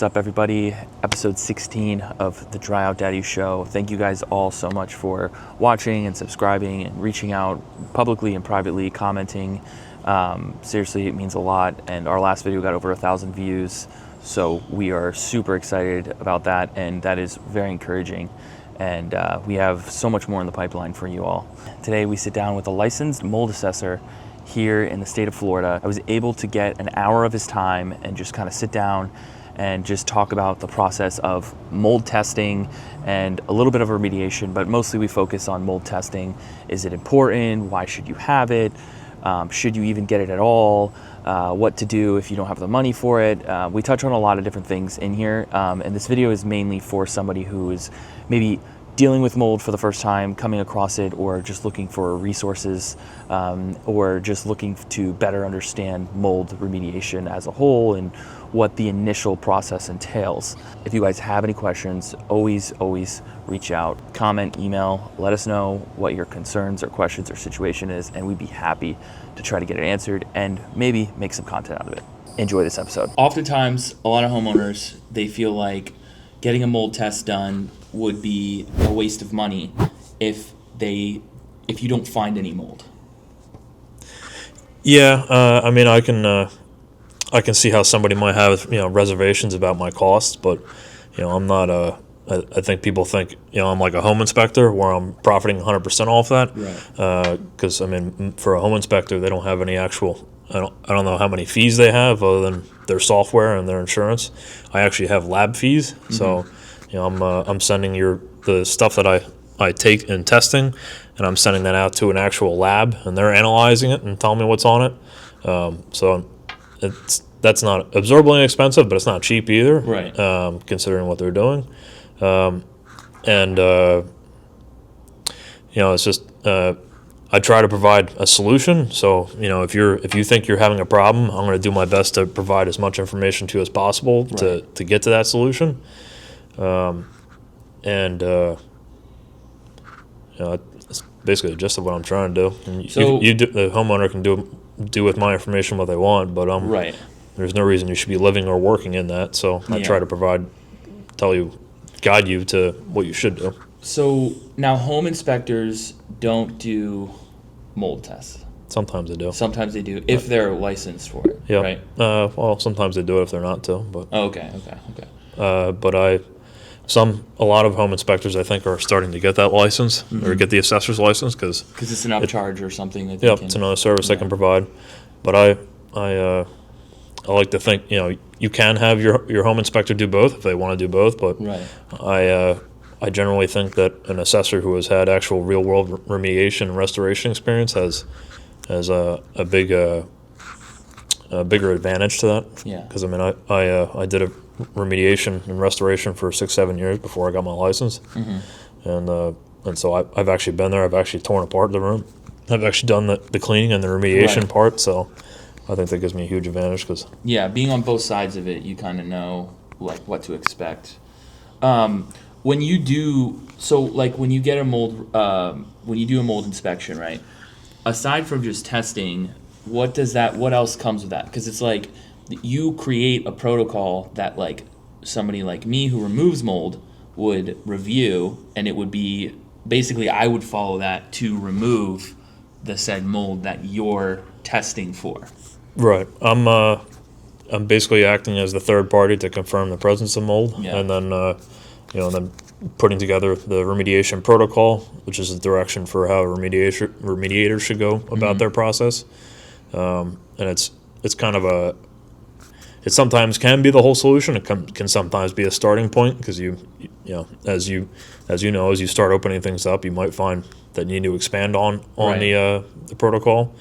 What's up, everybody? Episode 16 of the Dry Out Daddy Show. Thank you guys all so much for watching and subscribing and reaching out publicly and privately, commenting. Seriously, it means a lot. And our last video got over 1,000 views. So we are super excited about that. And that is very encouraging. And we have so much more in the pipeline for you all. Today, we sit down with a licensed mold assessor here in the state of Florida. I was able to get an hour of his time and just kind of sit down and just talk about the process of mold testing and a little bit of remediation, but mostly we focus on mold testing. Is it important? Why should you have it? Should you even get it at all? What to do if you don't have the money for it? We touch on a lot of different things in here, and this video is mainly for somebody who is maybe dealing with mold for the first time, coming across it, or just looking for resources, or just looking to better understand mold remediation as a whole and what the initial process entails. If you guys have any questions, always reach out, comment, email, let us know what your concerns or questions or situation is, and we'd be happy to try to get it answered and maybe make some content out of it. Enjoy this episode. Oftentimes, a lot of homeowners, they feel like getting a mold test done would be a waste of money if you don't find any mold. Yeah, I mean, I can see how somebody might have reservations about my costs, but I'm not I think people think I'm like a home inspector where I'm profiting 100% off that. Right. Because I mean, for a home inspector, they don't have any actual. I don't know how many fees they have other than their software and their insurance. I actually have lab fees, so I'm sending the stuff that I take in testing, and I'm sending that out to an actual lab, and they're analyzing it and telling me what's on it. So that's not absorbently expensive, but it's not cheap either. Right. Considering what they're doing, it's just I try to provide a solution. So if you think you're having a problem, I'm going to do my best to provide as much information to you as possible to get to that solution. It's basically the gist of what I'm trying to do. And the homeowner can do with my information what they want, but there's no reason you should be living or working in that. So I try to guide you to what you should do. So now home inspectors don't do mold tests. Sometimes they do. Sometimes they do, if they're licensed for it. Yeah. Right. Well, sometimes they do it if they're not to. But Okay. but a lot of home inspectors I think are starting to get that license or get the assessor's license because it's an upcharge or something. It's another service they can provide. But I like to think you can have your home inspector do both if they want to do both. But I generally think that an assessor who has had actual real world remediation and restoration experience has a bigger advantage to that. Yeah. Because I mean I did a remediation and restoration for 6-7 years before I got my license, and so I've actually been there. I've actually torn apart the room. I've actually done the cleaning and the remediation part. So I think that gives me a huge advantage because being on both sides of it, you kind of know like what to expect. When you do when you get a mold, when you do a mold inspection, right? Aside from just testing, what else comes with that? Because it's like you create a protocol that like somebody like me who removes mold would review, and it would be basically I would follow that to remove the said mold that you're testing for. Right. I'm basically acting as the third party to confirm the presence of mold, and then and then putting together the remediation protocol, which is the direction for how a remediator should go about their process. And it's kind of it sometimes can be the whole solution. It can sometimes be a starting point because as you start opening things up, you might find that you need to expand on the protocol.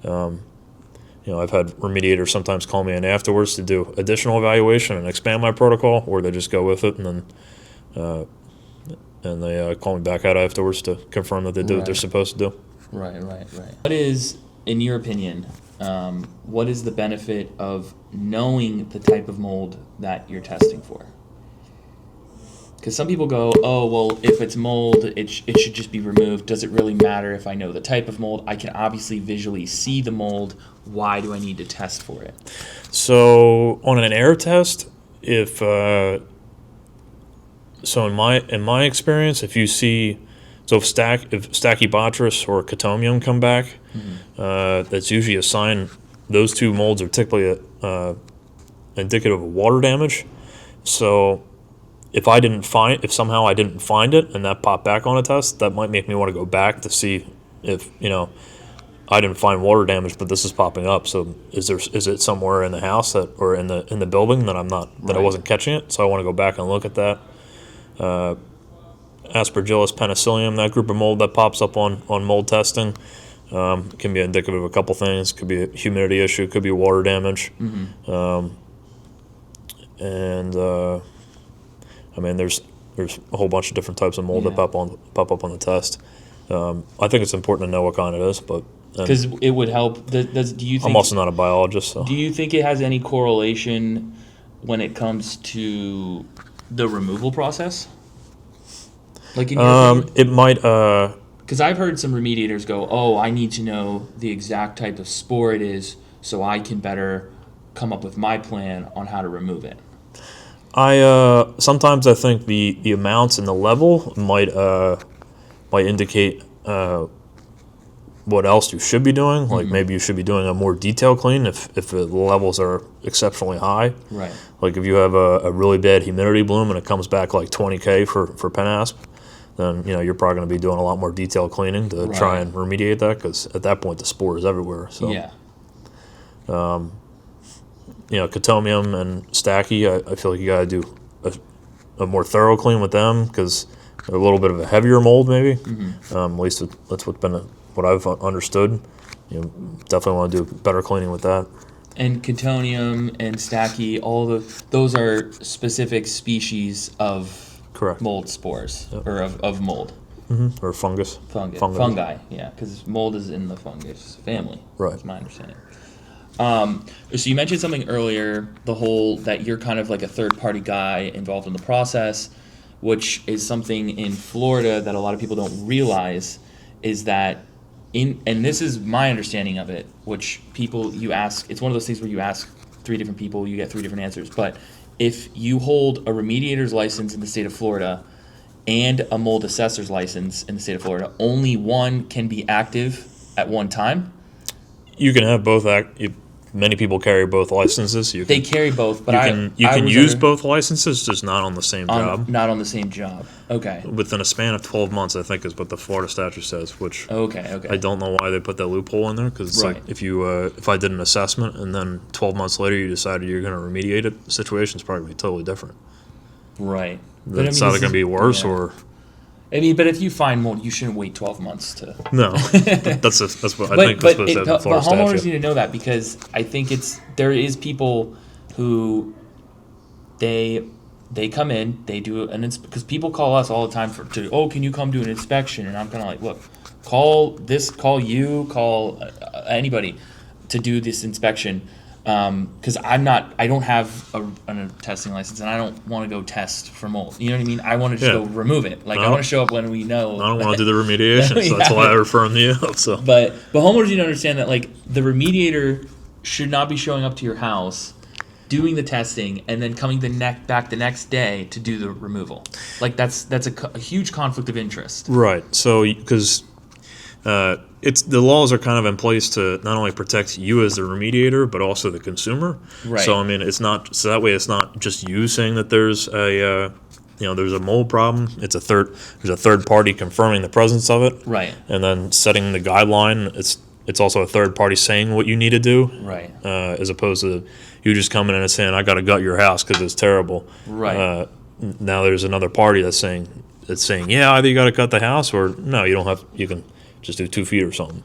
I've had remediators sometimes call me in afterwards to do additional evaluation and expand my protocol, or they just go with it and then they call me back out afterwards to confirm that they do what they're supposed to do. Right. What is, in your opinion, what is the benefit of knowing the type of mold that you're testing for? Because some people go, oh, well, if it's mold, it should just be removed. Does it really matter if I know the type of mold? I can obviously visually see the mold. Why do I need to test for it? So on an air test, if so in my experience, if you see if Stachybotrys or Chitomium come back, that's usually a sign. Those two molds are typically indicative of water damage. So if somehow I didn't find it and that popped back on a test, that might make me want to go back to see if I didn't find water damage, but this is popping up. So is it somewhere in the house or in the building that I wasn't catching it? So I want to go back and look at that. Aspergillus penicillium, that group of mold that pops up on mold testing, can be indicative of a couple things. Could be a humidity issue, could be water damage, and I mean there's a whole bunch of different types of mold that pop up on the test. I think it's important to know what kind it is, but because it would help. Do you think? I'm also not a biologist, so. Do you think it has any correlation when it comes to the removal process? Like in your opinion? It might. Because I've heard some remediators go, "Oh, I need to know the exact type of spore it is, so I can better come up with my plan on how to remove it." Sometimes I think the amounts and the level might indicate what else you should be doing. Like maybe you should be doing a more detailed clean if the levels are exceptionally high. Right. Like if you have a really bad humidity bloom and it comes back like 20K for penasp, then you're probably going to be doing a lot more detailed cleaning to try and remediate that, because at that point the spore is everywhere. So Chitomium and Stachy, I feel like you got to do a more thorough clean with them because they're a little bit of a heavier mold, maybe. At least that's what I've understood. Definitely want to do better cleaning with that. And Chitomium and Stachy, those are specific species of mold spores, or of mold. Or fungus. Fungi, yeah, because mold is in the fungus family. Right. That's my understanding. So you mentioned something earlier, that you're kind of like a third-party guy involved in the process, which is something in Florida that a lot of people don't realize, is that and this is my understanding of it, which you ask, it's one of those things where you ask 3 different people, you get 3 different answers. But if you hold a remediator's license in the state of Florida and a mold assessor's license in the state of Florida, only one can be active at one time. You can have both many people carry both licenses. They carry both, but you can use both licenses, just not on the same job. Not on the same job. Okay. Within a span of 12 months, I think is what the Florida statute says. Which okay. I don't know why they put that loophole in there, because it's like if I did an assessment and then 12 months later you decided you're going to remediate it, the situation's probably going to be totally different. Right. It's either going to be worse or. I mean, but if you find mold, you shouldn't wait 12 months to. No, that's what I think. But homeowners need to know that, because I think there is people who they come in, they do because people call us all the time can you come do an inspection? And I'm kind of like, look, call anybody to do this inspection. Because I don't have a testing license, and I don't want to go test for mold. You know what I mean? I want to just go remove it. Like I want to show up when we know. I don't want to do the remediation, so that's why I refer them to you. So. But homeowners need to understand that like the remediator should not be showing up to your house, doing the testing, and then coming back the next day to do the removal. Like that's a huge conflict of interest. Right. So because. The laws are kind of in place to not only protect you as the remediator, but also the consumer. Right. So I mean, it's not just you saying that there's there's a mold problem. There's a third party confirming the presence of it. Right. And then setting the guideline. It's also a third party saying what you need to do. Right. As opposed to you just coming in and saying, I got to gut your house because it's terrible. Right. Now there's another party that's saying, yeah, either you got to gut the house or no, you don't have. You can just do 2 feet or something.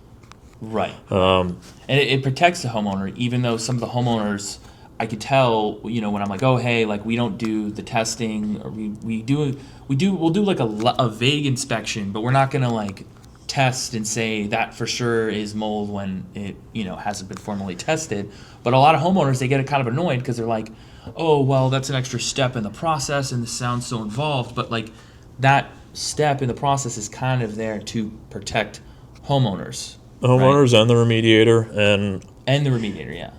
Right. And it protects the homeowner, even though some of the homeowners, I could tell, when I'm like, oh, hey, like we don't do the testing, or we'll do like a vague inspection, but we're not going to like test and say that for sure is mold when it, hasn't been formally tested. But a lot of homeowners, they get kind of annoyed because they're like, oh, well, that's an extra step in the process and this sounds so involved. But like that step in the process is kind of there to protect homeowners. And the remediator. And the remediator, yeah.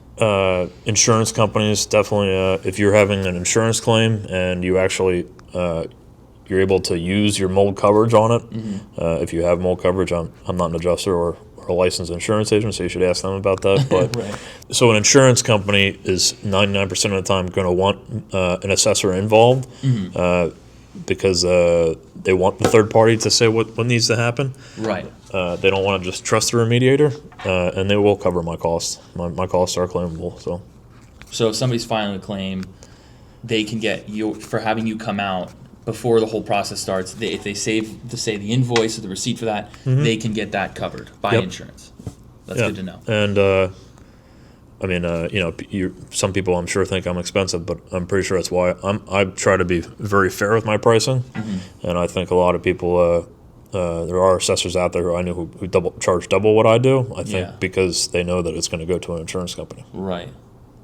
Insurance companies definitely. If you're having an insurance claim and you actually you're able to use your mold coverage on it. If you have mold coverage, I'm not an adjuster or a licensed insurance agent, so you should ask them about that. But Right. so an insurance company is 99% of the time going to want an assessor involved because they want the third party to say what needs to happen. Right. They don't want to just trust the remediator, and they will cover my costs. My costs are claimable. So if somebody's filing a claim, they can get you for having you come out before the whole process starts. If they save the invoice or the receipt for that, they can get that covered by insurance. That's good to know. And I mean, some people I'm sure think I'm expensive, but I'm pretty sure that's why I try to be very fair with my pricing. And I think a lot of people, there are assessors out there who I know who charge double what I do. I think because they know that it's going to go to an insurance company. Right.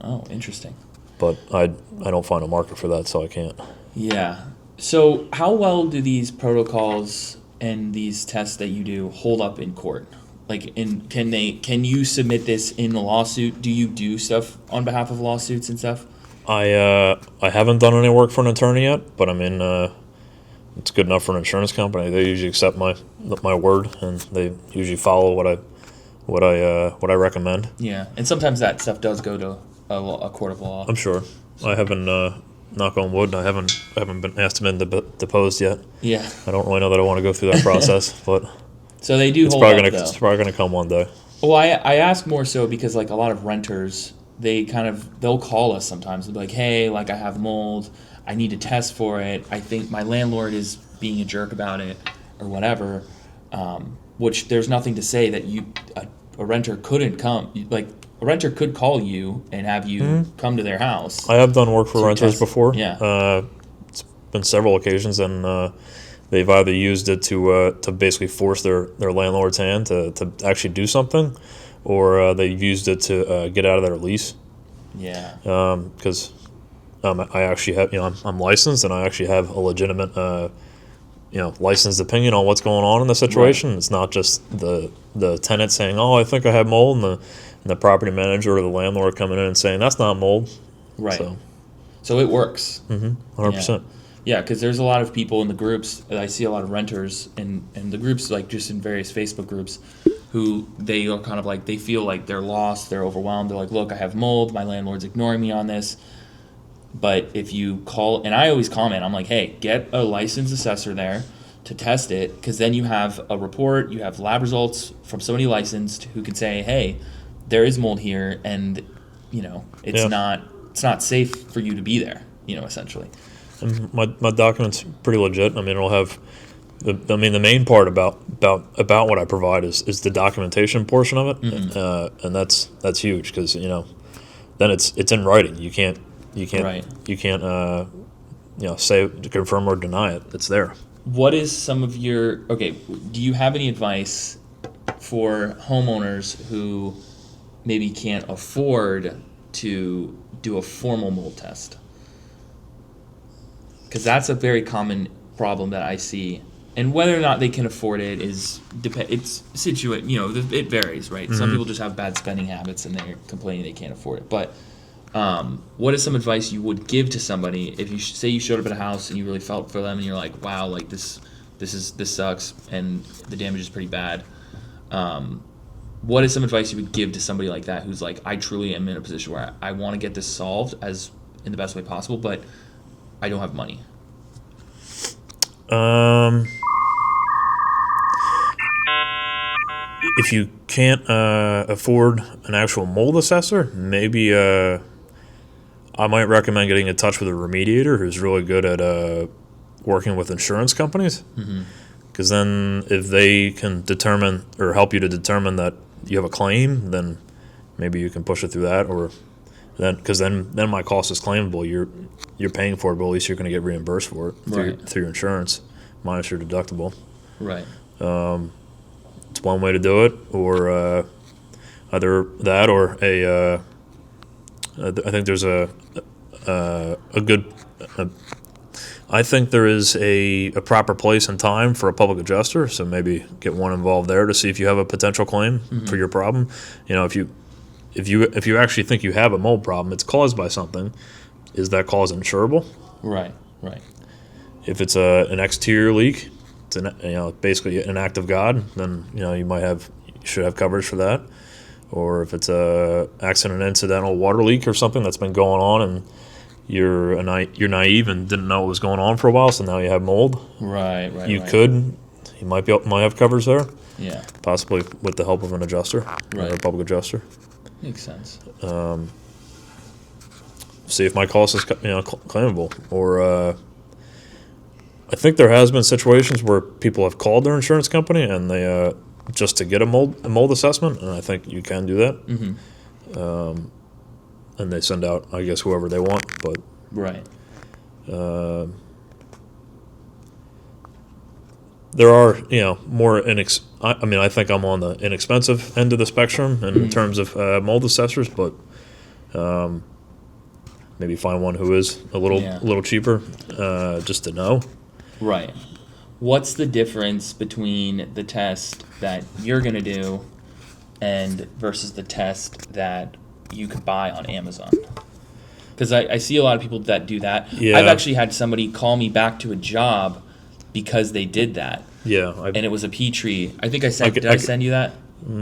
Oh, interesting. But I don't find a market for that, so I can't. Yeah. So how well do these protocols and these tests that you do hold up in court? Like, can you submit this in a lawsuit? Do you do stuff on behalf of lawsuits and stuff? I haven't done any work for an attorney yet, but I mean, it's good enough for an insurance company. They usually accept my word, and they usually follow what I recommend. Yeah, and sometimes that stuff does go to a court of law. I'm sure. I haven't, knock on wood, I haven't been asked to been deposed yet. Yeah. I don't really know that I want to go through that process, but So they do hold up, though. It's probably gonna come one day. Well, I ask more so because like a lot of renters, they'll call us sometimes. They'll be like, hey, like I have mold, I need to test for it. I think my landlord is being a jerk about it, or whatever. Which there's nothing to say that a renter couldn't come. Like a renter could call you and have you come to their house. I have done work for renters test. before. Yeah. It's been several occasions, and they've either used it to basically force their landlord's hand to actually do something, or they've used it to get out of their lease. Yeah. Because I actually have, I'm licensed, and I actually have a legitimate, licensed opinion on what's going on in the situation. Right. It's not just the tenant saying, "Oh, I think I have mold," and the property manager or the landlord coming in and saying, "That's not mold." Right. So it works. 100%. Yeah, because there's a lot of people in the groups. I see a lot of renters and the groups, like just in various Facebook groups, who they are kind of like, they feel like they're lost, they're overwhelmed. They're like, look, I have mold, my landlord's ignoring me on this. But if you call, and I always comment, I'm like, hey, get a licensed assessor there to test it, because then you have a report, you have lab results from somebody licensed who can say, hey, there is mold here, and it's not safe for you to be there, essentially. And my document's pretty legit. I mean, it'll have the main part about what I provide is the documentation portion of it, and that's huge because then it's in writing. You can't say to confirm or deny it. It's there. What is some of your do you have any advice for homeowners who maybe can't afford to do a formal mold test? Because that's a very common problem that I see, and whether or not they can afford it it varies, right? Some people just have bad spending habits and they're complaining they can't afford it. But what is some advice you would give to somebody if you say you showed up at a house and you really felt for them and you're like, wow, like this sucks and the damage is pretty bad? What is some advice you would give to somebody like that who's like, I truly am in a position where I want to get this solved as in the best way possible, but I don't have money? If you can't afford an actual mold assessor, maybe I might recommend getting in touch with a remediator who's really good at working with insurance companies. Because then if they can determine or help you to determine that you have a claim, then maybe you can push it through that, or because then my cost is claimable. You're paying for it, but at least you're going to get reimbursed for it through your insurance, minus your deductible. Right. It's one way to do it, or either that or I think there's a good. I think there is a proper place and time for a public adjuster, so maybe get one involved there to see if you have a potential claim for your problem. if you actually think you have a mold problem, it's caused by something. Is that cause insurable? Right. If it's an exterior leak, it's basically an act of God, then you should have coverage for that. Or if it's a incidental water leak or something that's been going on, and you're naive and didn't know what was going on for a while, so now you have mold. Right. You might have coverage there. Yeah. Possibly with the help of an adjuster, or a public adjuster. Makes sense. See if my cost is claimable. Or I think there has been situations where people have called their insurance company and they just to get a mold assessment, and I think you can do that. Mm-hmm. And they send out, I guess, whoever they want, but right. There are more I think I'm on the inexpensive end of the spectrum in terms of mold assessors, but maybe find one who is a little cheaper, just to know. Right. What's the difference between the test that you're going to do and versus the test that you could buy on Amazon? Because I see a lot of people that do that. Yeah. I've actually had somebody call me back to a job because they did that. Yeah. And it was a Petri. I think I sent. Did I send you that?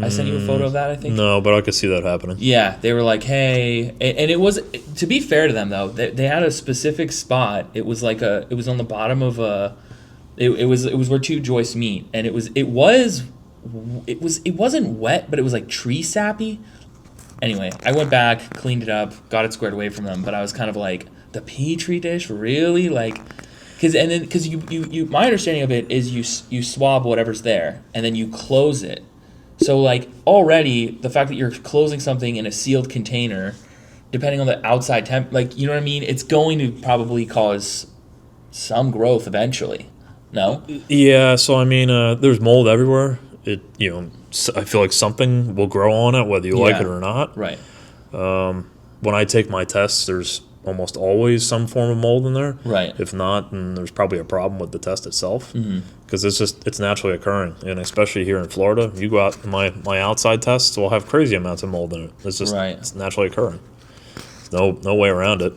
I sent you a photo of that, I think. No, but I could see that happening. Yeah, they were like, "Hey," and it was, to be fair to them though, they had a specific spot. It was like it was on the bottom of a. It was where two joists meet, and it wasn't wet, but it was like tree sappy. Anyway, I went back, cleaned it up, got it squared away from them, but I was kind of like, the Petri dish, really? Like, because you my understanding of it is you swab whatever's there, and then you close it. So like already the fact that you're closing something in a sealed container, depending on the outside temp, like, you know what I mean? It's going to probably cause some growth eventually. No? Yeah, so I mean, there's mold everywhere. I feel like something will grow on it, whether you like it or not. Right. When I take my tests, there's almost always some form of mold in there. Right. If not, then there's probably a problem with the test itself, because it's naturally occurring, and especially here in Florida, you go out, my outside tests will have crazy amounts of mold in it. It's just It's naturally occurring. There's no way around it.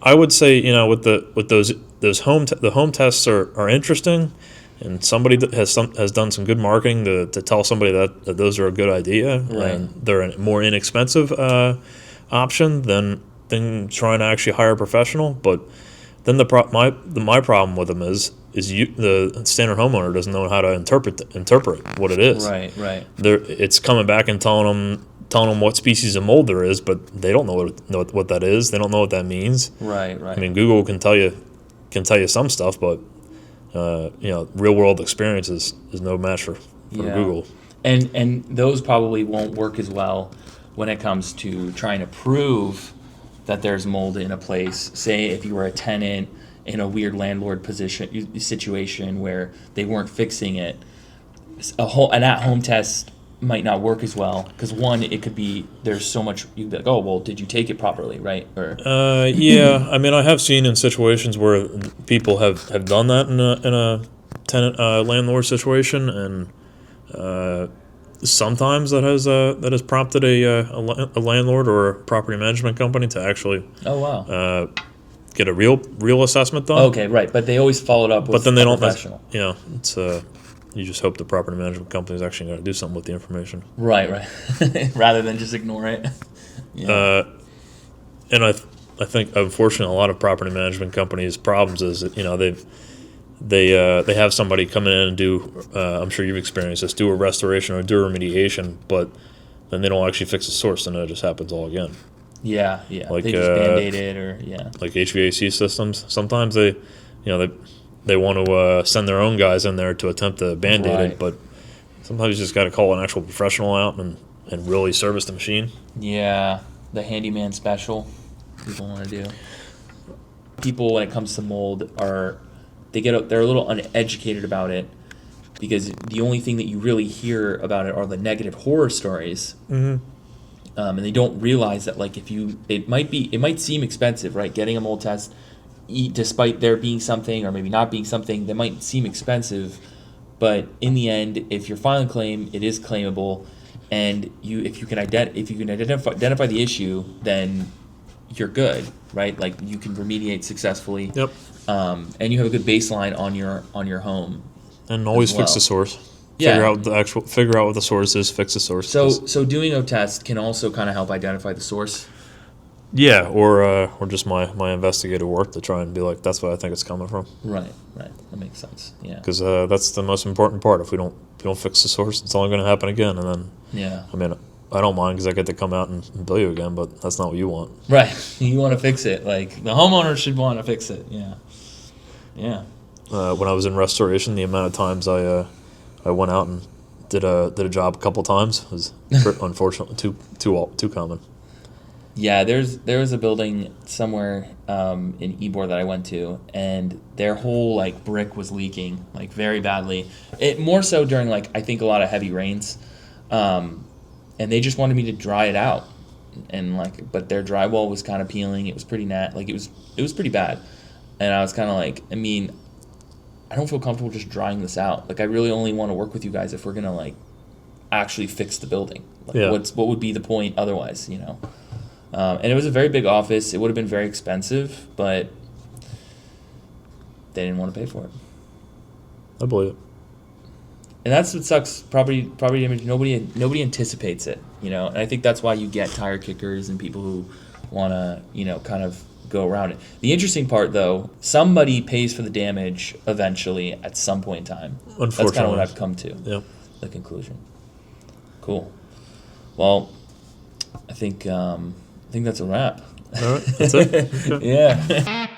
I would say with the home tests are interesting, and somebody that has done some good marketing to tell somebody that those are a good idea, and they're a more inexpensive option than trying to actually hire a professional. But then my problem with them is the standard homeowner doesn't know how to interpret what it is. Right. It's coming back and telling them what species of mold there is, but they don't know what that is. They don't know what that means. Right. I mean, Google can tell you some stuff, but real world experience is no match for Google. And those probably won't work as well when it comes to trying to prove that there's mold in a place. Say if you were a tenant in a weird landlord situation where they weren't fixing it, an at-home test might not work as well, because one, it could be there's so much, you'd be like, oh well, did you take it properly, right? Or yeah, I mean, I have seen in situations where people have done that in a tenant landlord situation, and sometimes that has prompted a landlord or a property management company to actually get a real assessment done. Okay, right, but they always followed up with but then they don't professional. It's you just hope the property management company is actually going to do something with the information. Right. Rather than just ignore it. Yeah. And I think, unfortunately, a lot of property management companies' problems is that, they have somebody come in and do, I'm sure you've experienced this, do a restoration or do a remediation, but then they don't actually fix the source, and it just happens all again. Yeah. Like, they just Band-Aid it, or like HVAC systems. Sometimes they want to send their own guys in there to attempt to Band-Aid it, but sometimes you just got to call an actual professional out and really service the machine. Yeah, the handyman special people want to do. People, when it comes to mold, they're a little uneducated about it, because the only thing that you really hear about it are the negative horror stories. Mm-hmm. And they don't realize that, like, it might seem expensive, right? Getting a mold test, despite there being something or maybe not being something that might seem expensive, but in the end, if you're filing a claim, it is claimable. and if you can identify the issue, then you're good, right? Like you can remediate successfully. Yep. And you have a good baseline on your home. And always fix well. the source. Yeah. Figure out what the source is. Fix the source. So doing a test can also kind of help identify the source. Yeah, or just my investigative work to try and be like, that's what I think it's coming from. Right. That makes sense. Yeah. Because that's the most important part. If we don't fix the source, it's only going to happen again. And then, Yeah. I mean, I don't mind because I get to come out and bill you again, but that's not what you want. Right. You want to fix it. Like the homeowner should want to fix it. Yeah. Yeah. When I was in restoration, the amount of times I went out and did a job a couple times was unfortunately too common. Yeah, there was a building somewhere in Ybor that I went to, and their whole like brick was leaking like very badly. It more so during like I think a lot of heavy rains, and they just wanted me to dry it out, and like but their drywall was kind of peeling. It was pretty like it was pretty bad, and I was kind of like, I mean, I don't feel comfortable just drying this out. Like I really only want to work with you guys if we're gonna like actually fix the building. Like, Yeah. what would be the point otherwise, you know? And it was a very big office. It would have been very expensive, but they didn't want to pay for it. I believe it. And that's what sucks. Property damage. Nobody anticipates it, you know. And I think that's why you get tire kickers and people who want to, you know, kind of go around it. The interesting part, though, somebody pays for the damage eventually at some point in time. Unfortunately, that's kind of what I've come to. Yep. The conclusion. Cool. Well, I think that's a wrap. All right, that's it. Yeah.